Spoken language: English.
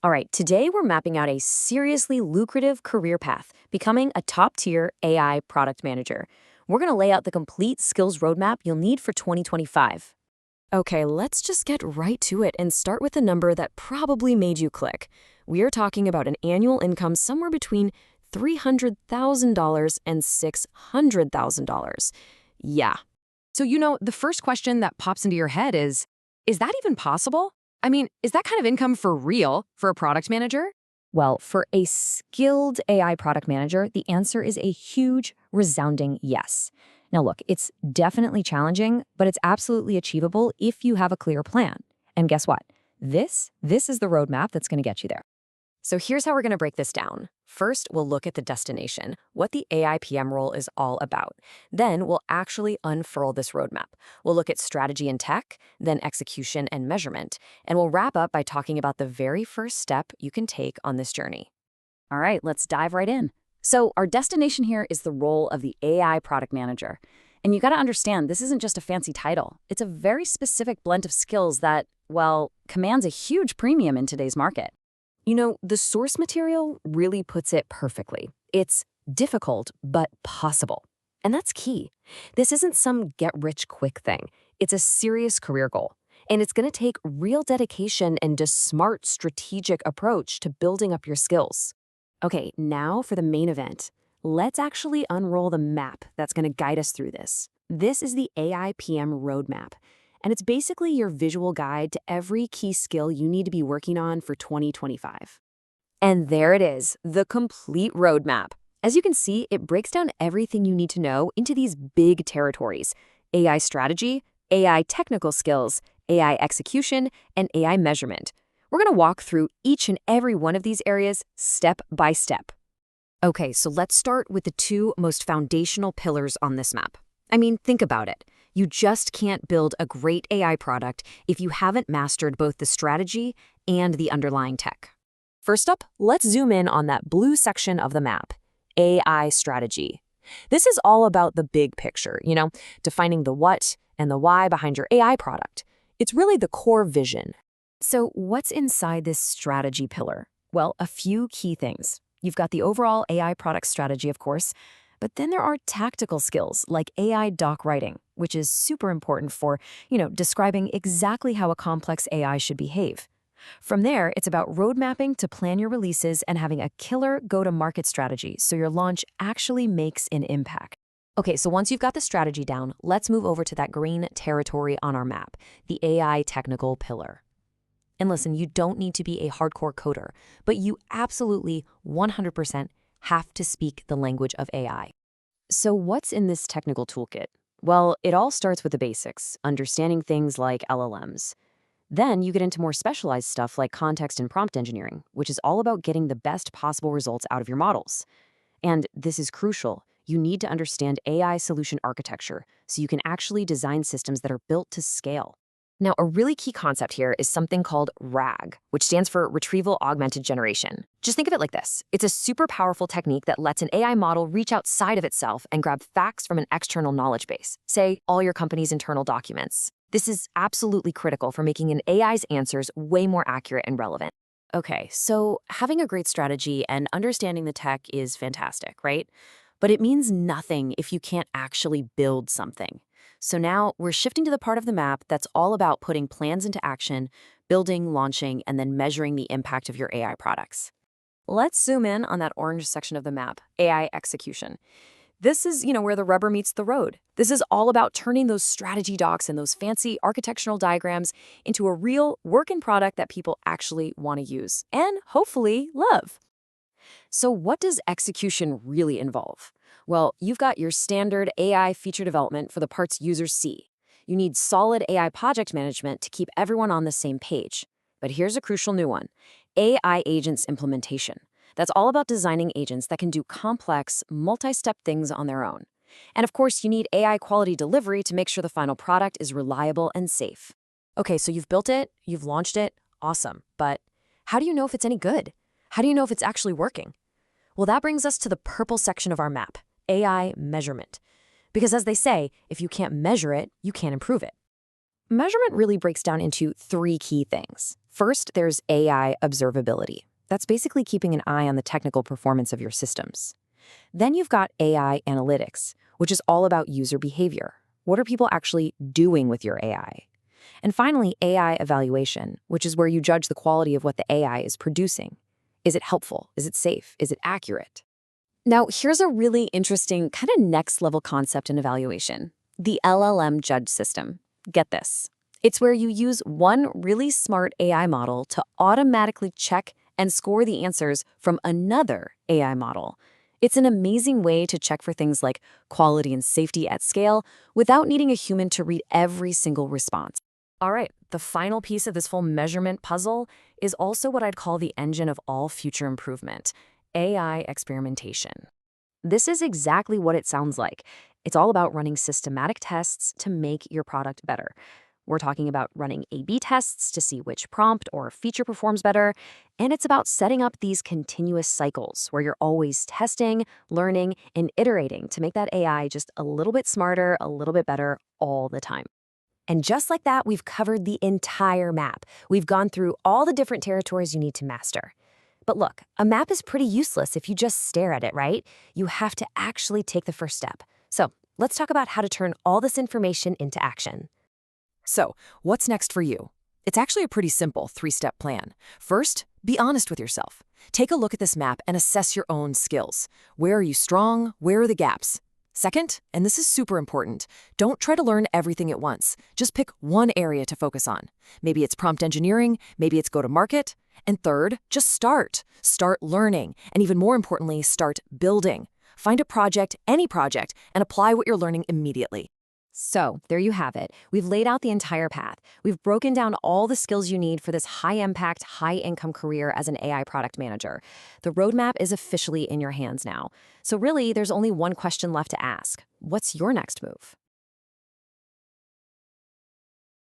All right, today we're mapping out a seriously lucrative career path, becoming a top-tier AI product manager. We're going to lay out the complete skills roadmap you'll need for 2025. Okay, let's just get right to it and start with a number that probably made you click. We are talking about an annual income somewhere between $300,000 and $600,000. Yeah. So, the first question that pops into your head is that even possible? I mean, is that kind of income for real for a product manager? Well, for a skilled AI product manager, the answer is a huge, resounding yes. Now, look, it's definitely challenging, but it's absolutely achievable if you have a clear plan. And guess what? This is the roadmap that's going to get you there. So here's how we're going to break this down. First, we'll look at the destination, what the AI PM role is all about. Then we'll actually unfurl this roadmap. We'll look at strategy and tech, then execution and measurement, and we'll wrap up by talking about the very first step you can take on this journey. All right, let's dive right in. So our destination here is the role of the AI product manager. And you got to understand, this isn't just a fancy title. It's a very specific blend of skills that, well, commands a huge premium in today's market. The source material really puts it perfectly. It's difficult, but possible. And that's key. This isn't some get-rich-quick thing. It's a serious career goal. And it's going to take real dedication and a smart, strategic approach to building up your skills. Okay, now for the main event. Let's actually unroll the map that's going to guide us through this. This is the AI PM roadmap. And it's basically your visual guide to every key skill you need to be working on for 2025. And there it is, the complete roadmap. As you can see, it breaks down everything you need to know into these big territories: AI strategy, AI technical skills, AI execution, and AI measurement. We're going to walk through each and every one of these areas step by step. Okay, so let's start with the two most foundational pillars on this map. I mean, think about it. You just can't build a great AI product if you haven't mastered both the strategy and the underlying tech. First up, let's zoom in on that blue section of the map, AI strategy. This is all about the big picture, defining the what and the why behind your AI product. It's really the core vision. So what's inside this strategy pillar? Well, a few key things. You've got the overall AI product strategy, of course, but then there are tactical skills like AI doc writing, which is super important for, describing exactly how a complex AI should behave. From there, it's about road mapping to plan your releases and having a killer go-to-market strategy so your launch actually makes an impact. Okay, so once you've got the strategy down, let's move over to that green territory on our map, the AI technical pillar. And listen, you don't need to be a hardcore coder, but you absolutely 100% have to speak the language of AI. So what's in this technical toolkit? Well, it all starts with the basics, understanding things like LLMs. Then you get into more specialized stuff like context and prompt engineering, which is all about getting the best possible results out of your models. And this is crucial. You need to understand AI solution architecture so you can actually design systems that are built to scale. Now, a really key concept here is something called RAG, which stands for Retrieval Augmented Generation. Just think of it like this. It's a super powerful technique that lets an AI model reach outside of itself and grab facts from an external knowledge base, say all your company's internal documents. This is absolutely critical for making an AI's answers way more accurate and relevant. Okay, so having a great strategy and understanding the tech is fantastic, right? But it means nothing if you can't actually build something. So now we're shifting to the part of the map that's all about putting plans into action, building, launching, and then measuring the impact of your AI products. Let's zoom in on that orange section of the map, AI execution. This is, where the rubber meets the road. This is all about turning those strategy docs and those fancy architectural diagrams into a real working product that people actually want to use and hopefully love. So what does execution really involve? Well, you've got your standard AI feature development for the parts users see. You need solid AI project management to keep everyone on the same page. But here's a crucial new one, AI agents implementation. That's all about designing agents that can do complex, multi-step things on their own. And of course, you need AI quality delivery to make sure the final product is reliable and safe. Okay, so you've built it, you've launched it, awesome. But how do you know if it's any good? How do you know if it's actually working? Well, that brings us to the purple section of our map, AI measurement. Because as they say, if you can't measure it, you can't improve it. Measurement really breaks down into three key things. First, there's AI observability. That's basically keeping an eye on the technical performance of your systems. Then you've got AI analytics, which is all about user behavior. What are people actually doing with your AI? And finally, AI evaluation, which is where you judge the quality of what the AI is producing. Is it helpful? Is it safe? Is it accurate? Now, here's a really interesting kind of next level concept in evaluation: the LLM judge system. Get this. It's where you use one really smart AI model to automatically check and score the answers from another AI model. It's an amazing way to check for things like quality and safety at scale without needing a human to read every single response. All right, the final piece of this full measurement puzzle is also what I'd call the engine of all future improvement: AI experimentation. This is exactly what it sounds like. It's all about running systematic tests to make your product better. We're talking about running A/B tests to see which prompt or feature performs better, and it's about setting up these continuous cycles where you're always testing, learning, and iterating to make that AI just a little bit smarter, a little bit better all the time. And just like that, we've covered the entire map. We've gone through all the different territories you need to master. But look, a map is pretty useless if you just stare at it, right? You have to actually take the first step. So let's talk about how to turn all this information into action. So, what's next for you? It's actually a pretty simple three-step plan. First, be honest with yourself. Take a look at this map and assess your own skills. Where are you strong? Where are the gaps? Second, and this is super important, don't try to learn everything at once. Just pick one area to focus on. Maybe it's prompt engineering, maybe it's go-to-market. And third, just start. Start learning, and even more importantly, start building. Find a project, any project, and apply what you're learning immediately. So, there you have it. We've laid out the entire path. We've broken down all the skills you need for this high-impact, high-income career as an AI product manager. The roadmap is officially in your hands now. So really, there's only one question left to ask. What's your next move?